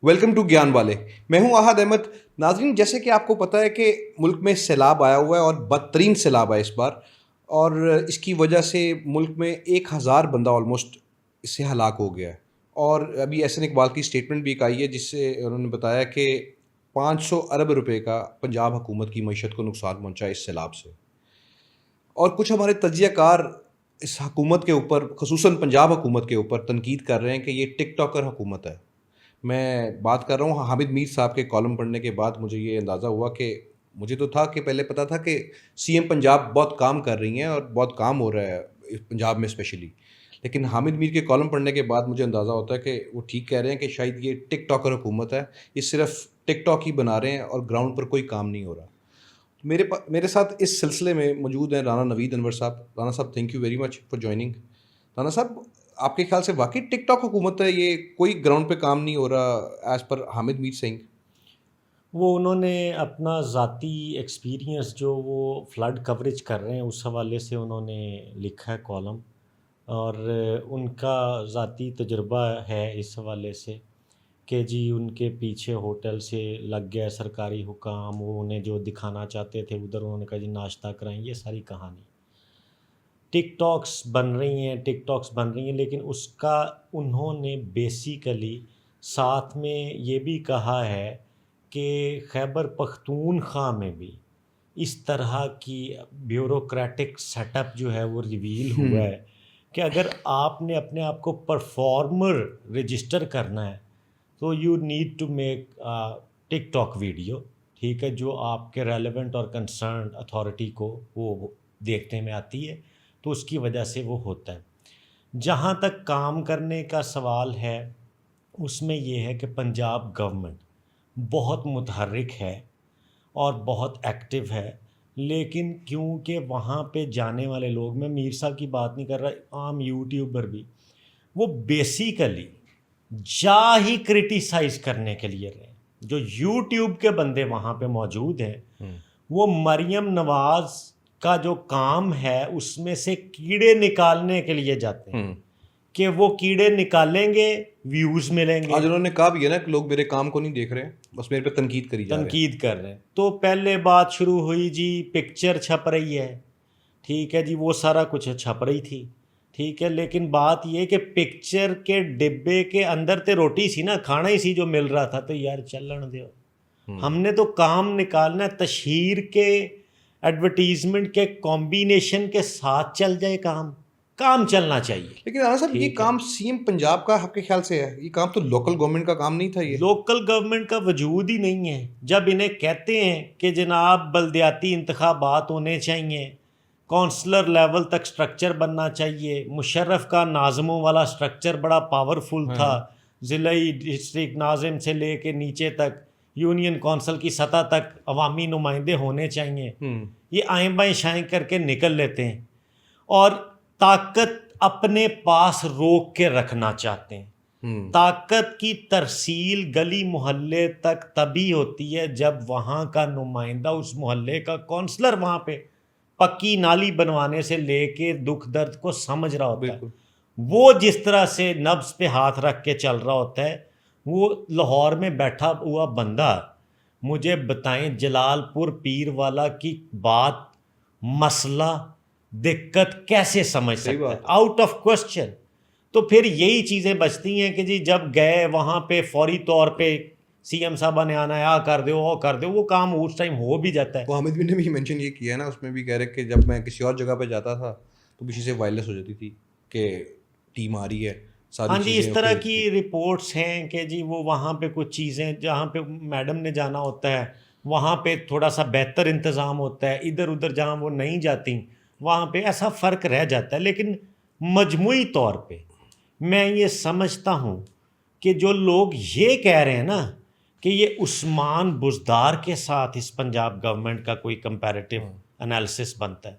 Welcome to گیان والے. میں ہوں احد احمد. ناظرین، جیسے کہ آپ کو پتہ ہے کہ ملک میں سیلاب آیا ہوا ہے اور بدترین سیلاب ہے اس بار، اور اس کی وجہ سے ملک میں 1000 بندہ آلموسٹ اس سے ہلاک ہو گیا ہے. اور ابھی احسن اقبال کی اسٹیٹمنٹ بھی ایک آئی ہے جس سے انہوں نے بتایا کہ 500 ارب روپے کا پنجاب حکومت کی معیشت کو نقصان پہنچا ہے اس سیلاب سے. اور کچھ ہمارے تجزیہ کار اس حکومت کے اوپر، خصوصاً پنجاب حکومت کے اوپر تنقید کر رہے ہیں کہ یہ ٹک ٹاکر حکومت ہے. میں بات کر رہا ہوں حامد میر صاحب کے کالم پڑھنے کے بعد مجھے یہ اندازہ ہوا کہ مجھے تو تھا کہ پہلے پتہ تھا کہ سی ایم پنجاب بہت کام کر رہی ہیں اور بہت کام ہو رہا ہے پنجاب میں اسپیشلی، لیکن حامد میر کے کالم پڑھنے کے بعد مجھے اندازہ ہوتا ہے کہ وہ ٹھیک کہہ رہے ہیں کہ شاید یہ ٹک ٹاکر حکومت ہے. یہ صرف ٹک ٹاک ہی بنا رہے ہیں اور گراؤنڈ پر کوئی کام نہیں ہو رہا. میرے ساتھ اس سلسلے میں موجود ہیں رانا نوید انور صاحب. رانا صاحب، thank you very much for joining. Rana صاحب، آپ کے خیال سے واقعی ٹک ٹاک حکومت ہے؟ یہ کوئی گراؤنڈ پہ کام نہیں ہو رہا ایز پر حامد میر سنگھ؟ وہ انہوں نے اپنا ذاتی ایکسپیرینس جو وہ فلڈ کوریج کر رہے ہیں اس حوالے سے انہوں نے لکھا ہے کالم، اور ان کا ذاتی تجربہ ہے اس حوالے سے کہ جی ان کے پیچھے ہوٹل سے لگ گیا سرکاری حکام، وہ انہیں جو دکھانا چاہتے تھے ادھر انہوں نے کہا جی ناشتہ کرائیں. یہ ساری کہانی ٹک ٹاکس بن رہی ہیں لیکن اس کا انہوں نے بیسیکلی ساتھ میں یہ بھی کہا ہے کہ خیبر پختونخوا میں بھی اس طرح کی بیوروکریٹک سیٹ اپ جو ہے وہ ریویل ہوا ہے کہ اگر آپ نے اپنے آپ کو پرفارمر رجسٹر کرنا ہے تو you need to make TikTok video, ٹھیک ہے، جو آپ کے ریلیونٹ اور کنسرنڈ اتھارٹی کو وہ دیکھنے میں آتی ہے، تو اس کی وجہ سے وہ ہوتا ہے. جہاں تک کام کرنے کا سوال ہے اس میں یہ ہے کہ پنجاب گورنمنٹ بہت متحرک ہے اور بہت ایکٹیو ہے، لیکن کیونکہ وہاں پہ جانے والے لوگ، میں میر صاحب کی بات نہیں کر رہا، عام یوٹیوبر بھی، وہ بیسیکلی جا ہی کرٹیسائز کرنے کے لیے رہے. جو یوٹیوب کے بندے وہاں پہ موجود ہیں وہ مریم نواز کا جو کام ہے اس میں سے کیڑے نکالنے کے لیے جاتے ہیں کہ وہ کیڑے نکالیں گے ویوز ملیں گے. آج انہوں نے کہا بھی ہے نا کہ لوگ میرے کام کو نہیں دیکھ رہے ہیں، بس میرے پہ تنقید کری جا رہے ہیں. تنقید کر رہے ہیں. تو پہلے بات شروع ہوئی جی پکچر چھپ رہی ہے، ٹھیک ہے جی، وہ سارا کچھ چھپ رہی تھی، ٹھیک ہے، لیکن بات یہ کہ پکچر کے ڈبے کے اندر تے روٹی سی نا، کھانا ہی سی جو مل رہا تھا، تو یار چلن دیو. ہم نے تو کام نکالنا ہے، تشہیر کے ایڈورٹیزمنٹ کے کمبینیشن کے ساتھ چل جائے، کام چلنا چاہیے. لیکن رانا صاحب، یہ کام سی ایم پنجاب کا آپ کے خیال سے ہے؟ یہ کام تو لوکل گورنمنٹ کا کام نہیں تھا. یہ لوکل گورنمنٹ کا وجود ہی نہیں ہے. جب انہیں کہتے ہیں کہ جناب بلدیاتی انتخابات ہونے چاہیے، کونسلر لیول تک سٹرکچر بننا چاہیے، مشرف کا ناظموں والا سٹرکچر بڑا پاورفل تھا، ضلعی ڈسٹرکٹ ناظم سے لے کے نیچے تک یونین کونسل کی سطح تک عوامی نمائندے ہونے چاہیے، یہ آئیں بائیں شائیں کر کے نکل لیتے ہیں اور طاقت اپنے پاس روک کے رکھنا چاہتے ہیں. طاقت کی ترسیل گلی محلے تک تبھی ہوتی ہے جب وہاں کا نمائندہ، اس محلے کا کونسلر وہاں پہ پکی نالی بنوانے سے لے کے دکھ درد کو سمجھ رہا ہوتا ہے. وہ جس طرح سے نبض پہ ہاتھ رکھ کے چل رہا ہوتا ہے، وہ لاہور میں بیٹھا ہوا بندہ مجھے بتائیں جلال پور پیر والا کی بات، مسئلہ، دقت کیسے سمجھ سکتا ہے؟ Out of question. تو پھر یہی چیزیں بچتی ہیں کہ جی جب گئے وہاں پہ فوری طور پہ سی ایم صاحبہ نے آنا ہے، آ کر دو، وہ کر دو، وہ کام اس ٹائم ہو بھی جاتا ہے. وہ حامد بن نے بھی مینشن یہ کیا ہے نا، اس میں بھی کہہ رہے کہ جب میں کسی اور جگہ پہ جاتا تھا تو کسی سے وائرلیس ہو جاتی تھی کہ ٹیم آ رہی ہے. ہاں جی، اس طرح کی رپورٹس ہیں کہ جی وہ وہاں پہ کچھ چیزیں، جہاں پہ میڈم نے جانا ہوتا ہے وہاں پہ تھوڑا سا بہتر انتظام ہوتا ہے، ادھر ادھر جہاں وہ نہیں جاتی وہاں پہ ایسا فرق رہ جاتا ہے. لیکن مجموعی طور پہ میں یہ سمجھتا ہوں کہ جو لوگ یہ کہہ رہے ہیں نا کہ یہ عثمان بزدار کے ساتھ اس پنجاب گورنمنٹ کا کوئی کمپیریٹیو انالیسس بنتا ہے،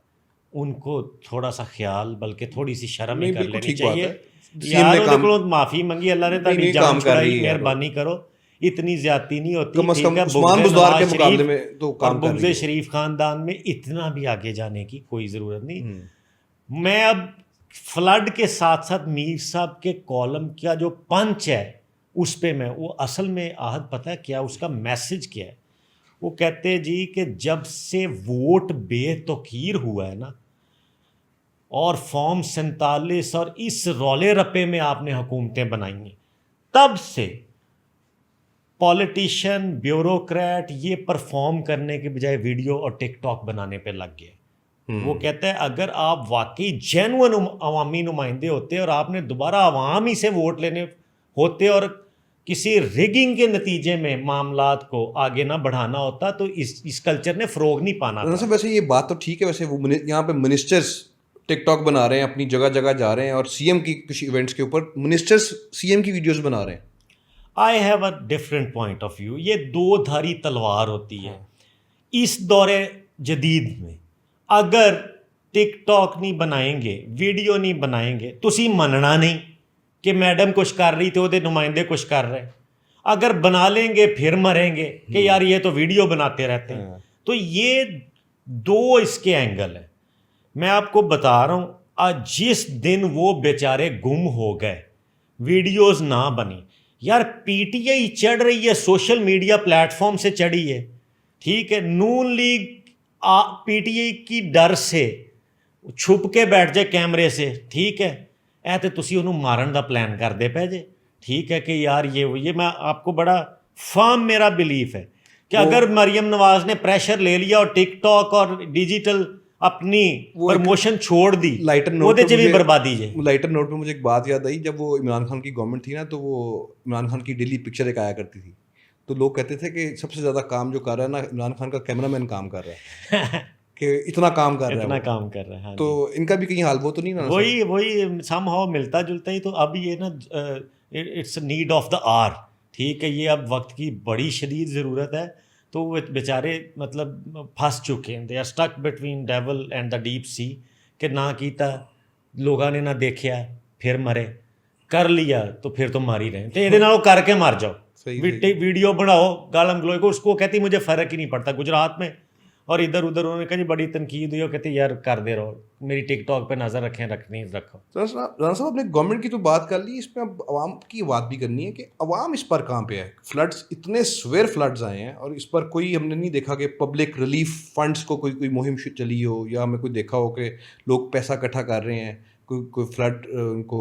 ان کو تھوڑا سا خیال بلکہ تھوڑی سی شرم ہی کر لینی چاہیے. یار وہ دیکھو معافی منگی، اللہ نے تاری جان چھڑائی، مہربانی کرو، اتنی زیادتی نہیں ہوتی. ٹھیک ہے، عثمان بزدار کے مقابلے میں تو کام کر رہی ہے. بغض شریف خاندان میں اتنا بھی آگے جانے کی کوئی ضرورت نہیں. میں اب فلڈ کے ساتھ ساتھ میر صاحب کے کالم کا جو پنچ ہے اس پہ میں وہ اصل میں آہد پتہ ہے کیا اس کا میسج کیا ہے؟ وہ کہتے جی کہ جب سے ووٹ بے توقیر ہوا ہے نا اور فارم 47 اور اس رولے رپے میں آپ نے حکومتیں بنائی ہیں، تب سے پولیٹیشین بیوروکریٹ یہ پرفارم کرنے کے بجائے ویڈیو اور ٹک ٹاک بنانے پہ لگ گئے۔ وہ کہتا ہے اگر آپ واقعی جینون عوامی نمائندے ہوتے اور آپ نے دوبارہ عوام ہی سے ووٹ لینے ہوتے اور کسی ریگنگ کے نتیجے میں معاملات کو آگے نہ بڑھانا ہوتا تو اس کلچر نے فروغ نہیں پانا تھا۔ صاحب ویسے یہ بات تو ٹھیک ہے، ویسے وہ یہاں پہ منسٹرز ٹک ٹاک بنا رہے ہیں، اپنی جگہ جگہ جا رہے ہیں اور سی ایم کی کچھ ایونٹس کے اوپر منسٹرز سی ایم کی ویڈیوز بنا رہے ہیں۔ I have a different point of view. یہ دو دھاری تلوار ہوتی ہے اس دور جدید میں۔ اگر ٹک ٹاک نہیں بنائیں گے، ویڈیو نہیں بنائیں گے، تسی مننا نہیں کہ میڈم کچھ کر رہی تھی وہ نمائندے کچھ کر رہے، اگر بنا لیں گے پھر مریں گے کہ یار یہ تو ویڈیو بناتے رہتے ہیں۔ تو یہ دو اس کے اینگل ہیں۔ میں آپ کو بتا رہا ہوں جس دن وہ بیچارے گم ہو گئے، ویڈیوز نہ بنی، یار پی ٹی آئی چڑھ رہی ہے سوشل میڈیا پلیٹ فارم سے چڑھی ہے، ٹھیک ہے، نون لیگ پی ٹی آئی کی ڈر سے چھپ کے بیٹھ جائے کیمرے سے، ٹھیک ہے، اے تے تسی انہوں مارن دا پلان کر دے پہ جے، ٹھیک ہے کہ یار یہ میں آپ کو بڑا فرم میرا بلیف ہے کہ اگر مریم نواز نے پریشر لے لیا اور ٹک ٹاک اور ڈیجیٹل اپنی پروموشن چھوڑ دی، وہ دے چ بھی بربادی جے۔ لائٹر نوٹ پہ مجھے ایک بات یاد آئی، جب وہ عمران خان کی گورنمنٹ تھی نا تو وہ عمران خان کی ڈیلی پکچر ایک آیا کرتی تھی، تو لوگ کہتے تھے کہ سب سے زیادہ کام جو کر رہا ہے نا عمران خان کا کیمرہ مین کام کر رہا ہے کہ اتنا کام کر رہا ہے، اتنا کام کر رہا ہے۔ تو ان کا بھی کہیں حال وہ تو نہیں نا، وہی سم ہاؤ ملتا جلتا ہی۔ تو اب یہ نا it's need of the hour, ٹھیک ہے، یہ اب وقت کی بڑی شدید ضرورت ہے۔ تو وہ بیچارے مطلب پھنس چکے ہیں، they are stuck between devil and the deep sea, کہ نہ کیتا لوگوں نے نہ دیکھیا پھر مرے، کر لیا تو پھر تو مار ہی رہے ہیں، تو یہ نہ کر کے مار جاؤ، ویڈیو بناؤ گالم گلوئے کو، اس کو کہتی مجھے فرق ہی نہیں پڑتا گجرات میں اور ادھر ادھر انہوں نے کہا جی بڑی تنقید ہوئی، وہ کہتے یار کر دے رہو، میری ٹک ٹاک پہ نظر رکھیں، رکھنی رکھو۔ رانا صاحب آپ نے گورنمنٹ کی تو بات کر لی، اس میں اب عوام کی بات بھی کرنی ہے کہ عوام اس پر کہاں پہ ہے۔ فلڈز اتنے سویر فلڈز آئے ہیں اور اس پر کوئی ہم نے نہیں دیکھا کہ پبلک ریلیف فنڈز کو کوئی مہم چلی ہو، یا ہمیں کوئی دیکھا ہو کہ لوگ پیسہ اکٹھا کر رہے ہیں، کوئی فلڈ ان کو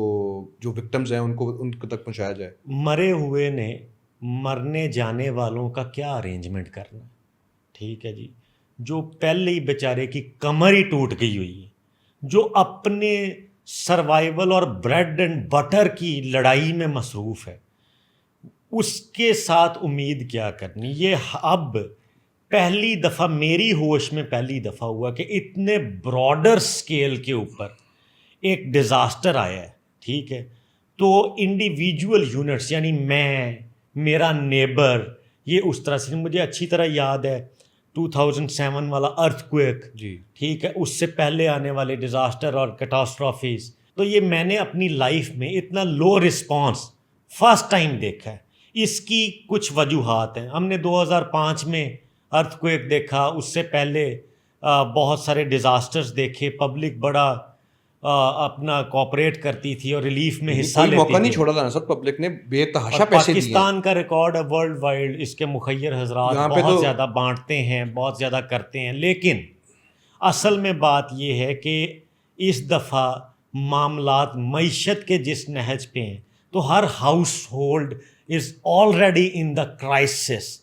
جو وکٹمز ہیں ان کو تک پہنچایا جائے۔ مرے ہوئے نے مرنے جانے والوں کا کیا ارینجمنٹ کرنا، ٹھیک ہے جی، جو پہلے ہی بیچارے کی کمر ہی ٹوٹ گئی ہوئی ہے، جو اپنے سروائیول اور بریڈ اینڈ بٹر کی لڑائی میں مصروف ہے، اس کے ساتھ امید کیا کرنی۔ یہ اب پہلی دفعہ میری ہوش میں پہلی دفعہ ہوا کہ اتنے براڈر سکیل کے اوپر ایک ڈیزاسٹر آیا ہے، ٹھیک ہے، تو انڈیویجول یونٹس یعنی میں، میرا نیبر، یہ اس طرح سے مجھے اچھی طرح یاد ہے 2007 والا ارتھ کویک، جی ٹھیک ہے، اس سے پہلے آنے والے ڈیزاسٹر اور کیٹاسٹرافیز، تو یہ میں نے اپنی لائف میں اتنا لو رسپانس فرسٹ ٹائم دیکھا ہے۔ اس کی کچھ وجوہات ہیں، ہم نے 2005 میں ارتھ کویک دیکھا، اس سے پہلے بہت سارے ڈیزاسٹرز دیکھے، پبلک بڑا اپنا کوآپریٹ کرتی تھی اور ریلیف میں حصہ لیتی تھی، موقع نہیں چھوڑا تھا سب، پبلک نے بے تحاشا پیسے دیے۔ پاکستان کا ریکارڈ ہے ورلڈ وائڈ، اس کے مخیر حضرات بہت زیادہ بانٹتے ہیں، بہت زیادہ کرتے ہیں، لیکن اصل میں بات یہ ہے کہ اس دفعہ معاملات معیشت کے جس نہج پہ ہیں تو ہر household is already in the crisis.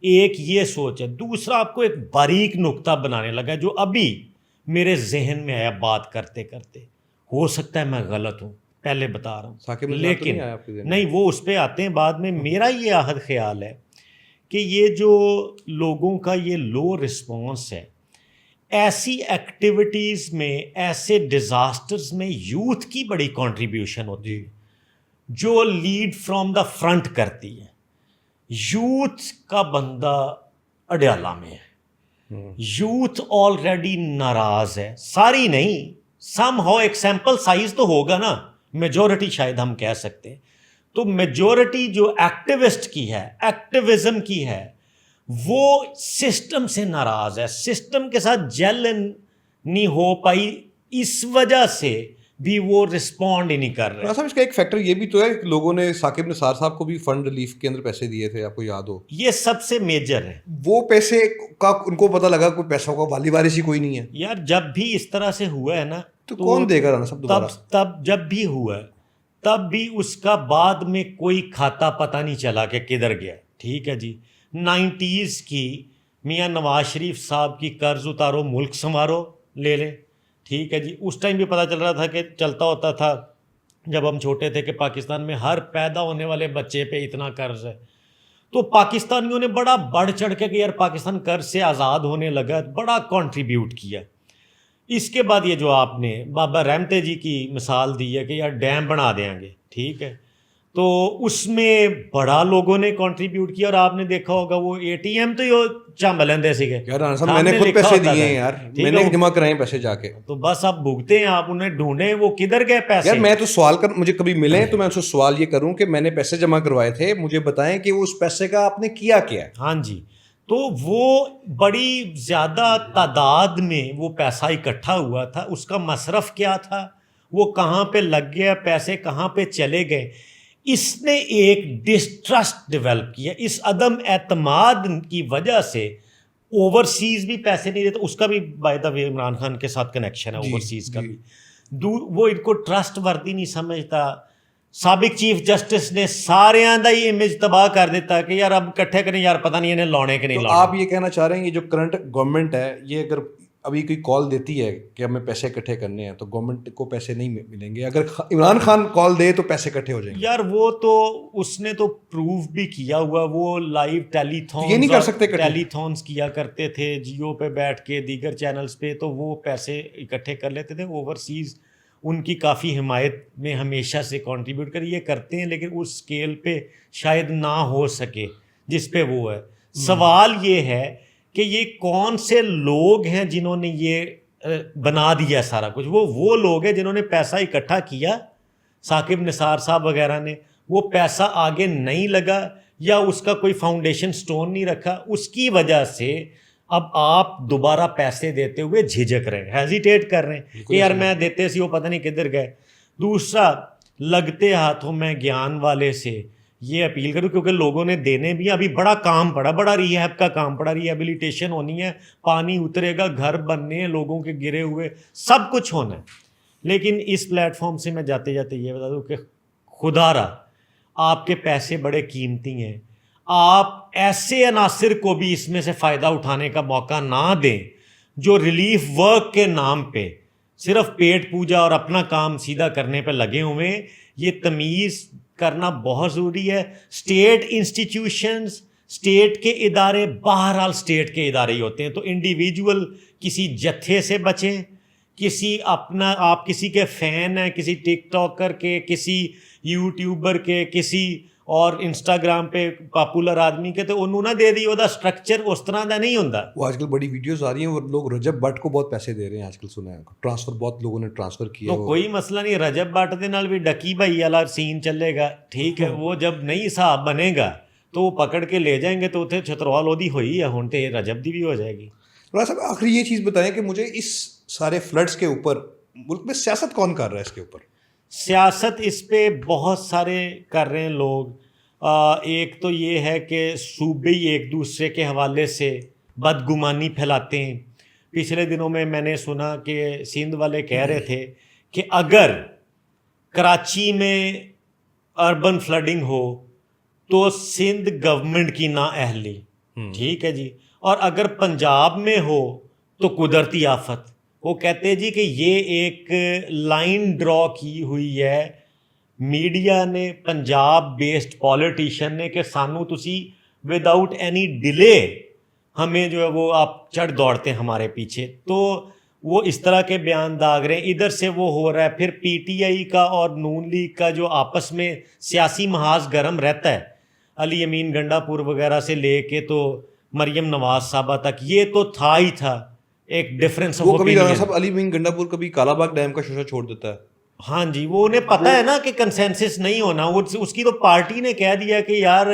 ایک یہ سوچ ہے، دوسرا آپ کو ایک باریک نقطہ بنانے لگا جو ابھی میرے ذہن میں آیا بات کرتے کرتے، ہو سکتا ہے میں غلط ہوں، پہلے بتا رہا ہوں، لیکن نہیں وہ اس پہ آتے ہیں بعد میں۔ میرا یہ عہد خیال ہے کہ یہ جو لوگوں کا یہ لو رسپانس ہے، ایسی ایکٹیویٹیز میں، ایسے ڈیزاسٹرز میں یوتھ کی بڑی کنٹریبیوشن ہوتی ہے جو لیڈ فرام دا فرنٹ کرتی ہے۔ یوتھ کا بندہ اڈیالہ میں ہے، یوتھ آلریڈی ناراض ہے، ساری نہیں، سم ہاؤ ایک سیمپل سائز تو ہوگا نا، میجورٹی شاید ہم کہہ سکتے ہیں، تو میجورٹی جو ایکٹیوسٹ کی ہے، ایکٹیوزم کی ہے، وہ سسٹم سے ناراض ہے، سسٹم کے ساتھ جیل نہیں ہو پائی، اس وجہ سے بھی وہ رسپونڈ ہی نہیں کر رہے. صاحب اس کا ایک فیکٹر یہ بھی تو ہے کہ لوگوں نے ثاقب نثار صاحب کو بھی فنڈ ریلیف کے اندر پیسے دیے تھے, آپ کو یاد ہو. یہ سب سے میجر ہے. وہ پیسے کا ان کو پتہ لگا کوئی پیسوں کا والی وارث ہی کوئی نہیں ہے. یار جب بھی اس طرح سے ہوا ہے نا تو کون دے گا رانا صاحب دوبارہ؟ تب جب بھی ہوا ہے تب بھی اس کا بعد میں کوئی کھاتا پتہ نہیں چلا کہ کدھر گیا. ٹھیک ہے جی, 90s کی میاں نواز شریف صاحب کی قرض اتارو ملک سنوارو لے لیں. ٹھیک ہے جی, اس ٹائم بھی پتہ چل رہا تھا کہ چلتا ہوتا تھا جب ہم چھوٹے تھے کہ پاکستان میں ہر پیدا ہونے والے بچے پہ اتنا قرض ہے. تو پاکستانیوں نے بڑا بڑھ چڑھ کے کہ یار پاکستان قرض سے آزاد ہونے لگا, بڑا کنٹریبیوٹ کیا. اس کے بعد یہ جو آپ نے بابا رحمتے جی کی مثال دی ہے کہ یار ڈیم بنا دیں گے, ٹھیک ہے, تو اس میں بڑا لوگوں نے کنٹریبیوٹ کیا. اور آپ نے دیکھا ہوگا وہ اے ٹی ایم تو یہ چاملندے سے گئے یار رانا صاحب میں نے خود پیسے دیے ہیں یار, میں نے جمع کرائے پیسے جا کے. تو بس آپ بھگتے ہیں, آپ انہیں ڈھونڈیں وہ کدھر گئے پیسے. یار میں تو سوال کر, مجھے کبھی ملیں تو میں ان سے سوال یہ کروں کہ میں نے پیسے جمع کروائے تھے, مجھے بتائیں کہ وہ اس پیسے کا آپ نے کیا کیا ہے. ہاں جی, تو وہ بڑی زیادہ تعداد میں وہ پیسہ اکٹھا ہوا تھا, اس کا مصرف کیا تھا, وہ کہاں پہ لگ گیا, پیسے کہاں پہ چلے گئے. اس نے ایک ڈسٹرسٹ ڈیولپ کیا. اس عدم اعتماد کی وجہ سے اوورسیز بھی پیسے نہیں دیتے. اس کا بھی بائی دا وے عمران خان کے ساتھ کنیکشن ہے اوورسیز کا بھی. وہ ان کو ٹرسٹ وردی نہیں سمجھتا. سابق چیف جسٹس نے سارے آندہ ہی امیج تباہ کر دیتا کہ یار اب کٹھے کریں, یار پتہ نہیں انہیں لانے کے نہیں لانے. آپ یہ کہنا چاہ رہے ہیں یہ جو کرنٹ گورنمنٹ ہے یہ اگر ابھی کوئی کال دیتی ہے کہ ہمیں پیسے اکٹھے کرنے ہیں تو گورنمنٹ کو پیسے نہیں ملیں گے, اگر عمران خان کال دے تو پیسے اکٹھے ہو جائیں گے. یار وہ تو اس نے تو پروف بھی کیا ہوا, وہ لائیو ٹیلی تھونز, یہ نہیں کر سکتے ٹیلی تھونز کیا کرتے تھے جیو پہ بیٹھ کے دیگر چینلز پہ, تو وہ پیسے اکٹھے کر لیتے تھے. اوورسیز ان کی کافی حمایت میں ہمیشہ سے کنٹریبیوٹ کر یہ کرتے ہیں, لیکن اس اسکیل پہ شاید نہ ہو سکے جس پہ وہ ہے. سوال یہ ہے کہ یہ کون سے لوگ ہیں جنہوں نے یہ بنا دیا سارا کچھ. وہ لوگ ہیں جنہوں نے پیسہ اکٹھا کیا, ثاقب نثار صاحب وغیرہ نے. وہ پیسہ آگے نہیں لگا یا اس کا کوئی فاؤنڈیشن سٹون نہیں رکھا, اس کی وجہ سے اب آپ دوبارہ پیسے دیتے ہوئے جھجک رہے ہیں, ہیزیٹیٹ کر رہے ہیں کہ یار میں دیتے سی وہ پتہ نہیں کدھر گئے. دوسرا, لگتے ہاتھوں میں گیان والے سے یہ اپیل کروں کیونکہ لوگوں نے دینے بھی, ابھی بڑا کام پڑا, بڑا ریہیب کا کام پڑا, ریہیبلیٹیشن ہونی ہے, پانی اترے گا, گھر بننے ہیں لوگوں کے گرے ہوئے, سب کچھ ہونا ہے. لیکن اس پلیٹ فارم سے میں جاتے جاتے یہ بتا دوں کہ خدا را آپ کے پیسے بڑے قیمتی ہیں, آپ ایسے عناصر کو بھی اس میں سے فائدہ اٹھانے کا موقع نہ دیں جو ریلیف ورک کے نام پہ صرف پیٹ پوجا اور اپنا کام سیدھا کرنے پہ لگے ہوئے ہیں. یہ تمیز کرنا بہت ضروری ہے. اسٹیٹ انسٹیٹیوشنز, اسٹیٹ کے ادارے بہرحال اسٹیٹ کے ادارے ہی ہوتے ہیں, تو انڈیویجول کسی جتھے سے بچیں, کسی اپنا آپ کسی کے فین ہیں, کسی ٹک ٹاکر کے, کسی یوٹیوبر کے, کسی اور انسٹاگرام پہ پاپولر آدمی کے, تو انہوں نے دے دی وہ اسٹرکچر اس طرح کا نہیں ہوتا. وہ آج کل بڑی ویڈیوز آ رہی ہیں, وہ لوگ رجب بٹ کو بہت پیسے دے رہے ہیں آج کل, سنا ہے ٹرانسفر بہت لوگوں نے ٹرانسفر کیا. تو کوئی مسئلہ نہیں, رجب بٹ دے نال بھی ڈکی بھائی والا سین چلے گا, ٹھیک ہے. وہ جب نہیں صاحب بنے گا تو وہ پکڑ کے لے جائیں گے, تو اتنے چھتروال ودی ہوئی ہے ہوں تو رجب دی بھی ہو جائے گی. رانا صاحب آخری یہ چیز بتائیں کہ مجھے اس سارے فلڈس کے اوپر ملک میں سیاست کون کر رہا ہے؟ اس کے اوپر سیاست اس پہ بہت سارے کر رہے ہیں لوگ. ایک تو یہ ہے کہ صوبے ہی ایک دوسرے کے حوالے سے بدگمانی پھیلاتے ہیں. پچھلے دنوں میں نے سنا کہ سندھ والے کہہ رہے تھے کہ اگر کراچی میں اربن فلڈنگ ہو تو سندھ گورنمنٹ کی نااہلی, ٹھیک ہے جی, اور اگر پنجاب میں ہو تو قدرتی آفت. وہ کہتے جی کہ یہ ایک لائن ڈرا کی ہوئی ہے میڈیا نے, پنجاب بیسڈ پالیٹیشین نے, کہ سانو تسی وداؤٹ اینی ڈیلے ہمیں جو ہے وہ آپ چڑھ دوڑتے ہیں ہمارے پیچھے. تو وہ اس طرح کے بیان داغ رہے ہیں. ادھر سے وہ ہو رہا ہے. پھر پی ٹی آئی کا اور نون لیگ کا جو آپس میں سیاسی محاذ گرم رہتا ہے, علی امین گنڈا پور وغیرہ سے لے کے تو مریم نواز صاحبہ تک, یہ تو تھا ہی تھا ایک ڈفرینس آف اوپینین. وہ کبھی صاحب علی امین گنڈا پور کبھی کالا باغ ڈیم کا شوشہ چھوڑ دیتا ہے. ہاں جی, وہ انہیں پتہ ہے نا کہ کنسنسس نہیں ہونا. وہ اس کی تو پارٹی نے کہہ دیا کہ یار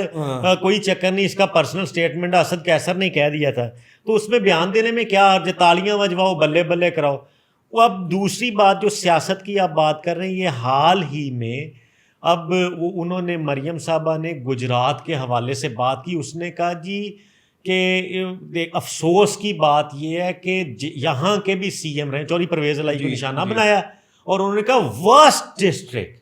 کوئی چکر نہیں, اس کا پرسنل سٹیٹمنٹ اسد کیسر نے کہہ دیا تھا, تو اس میں بیان دینے میں کیا حرج ہے, تالیاں بجواؤ, بلے بلے کراؤ. وہ اب دوسری بات جو سیاست کی آپ بات کر رہے ہیں، یہ حال ہی میں اب وہ انہوں نے مریم صاحبہ نے گجرات کے حوالے سے بات کی، اس نے کہا جی کہ افسوس کی بات یہ ہے کہ یہاں کے بھی سی ایم رہے، چوری پرویز الہی کو نشانہ بنایا، اور انہوں نے کہا ورسٹ ڈسٹرکٹ،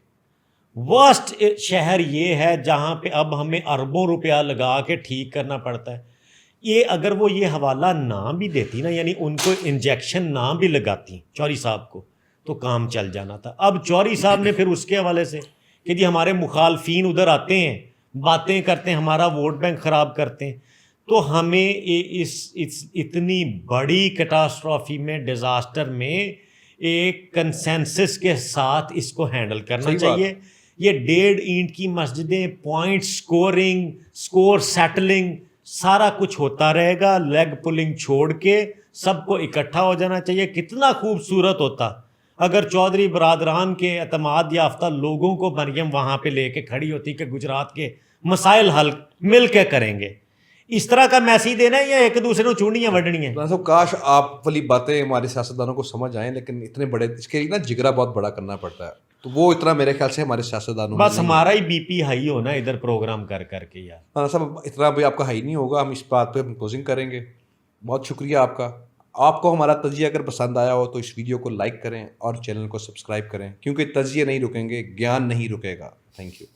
ورسٹ شہر یہ ہے جہاں پہ اب ہمیں اربوں روپیہ لگا کے ٹھیک کرنا پڑتا ہے۔ یہ اگر وہ یہ حوالہ نہ بھی دیتی نا، یعنی ان کو انجیکشن نہ بھی لگاتی چوری صاحب کو، تو کام چل جانا تھا۔ اب چوری صاحب نے پھر اس کے حوالے سے کہ جی ہمارے مخالفین ادھر آتے ہیں، باتیں کرتے ہیں، ہمارا ووٹ بینک خراب کرتے ہیں، تو ہمیں اس اتنی بڑی کیٹاسٹرافی میں، ڈیزاسٹر میں ایک کنسنسس کے ساتھ اس کو ہینڈل کرنا چاہیے۔ یہ 1.5 اینٹ کی مسجدیں، پوائنٹ سکورنگ، سکور سیٹلنگ، سارا کچھ ہوتا رہے گا، لیگ پولنگ چھوڑ کے سب کو اکٹھا ہو جانا چاہیے۔ کتنا خوبصورت ہوتا اگر چودھری برادران کے اعتماد یافتہ لوگوں کو مریم وہاں پہ لے کے کھڑی ہوتی کہ گجرات کے مسائل حل مل کے کریں گے۔ اس طرح کا میسیج دینا ہے یا ایک دوسرے کو چونڈیاں وڈنی ہیں؟ صاحب کاش آپ والی باتیں ہمارے سیاستدانوں کو سمجھ آئیں، لیکن اتنے بڑے اس کے لیے نا جگرا بہت بڑا کرنا پڑتا ہے، تو وہ اتنا میرے خیال سے ہمارے سیاستدانوں بس ہمارا ہی بی پی ہائی ہونا ادھر پروگرام کر کر کے یار۔ ہاں صاحب اتنا بھی آپ کا ہائی نہیں ہوگا، ہم اس بات پہ ہم کلوزنگ کریں گے۔ بہت شکریہ آپ کا۔ آپ کو ہمارا تجزیہ اگر پسند آیا ہو تو اس ویڈیو کو لائک کریں اور چینل کو سبسکرائب کریں، کیونکہ تجزیے نہیں رکیں گے، گیان نہیں رکے گا۔ Thank you.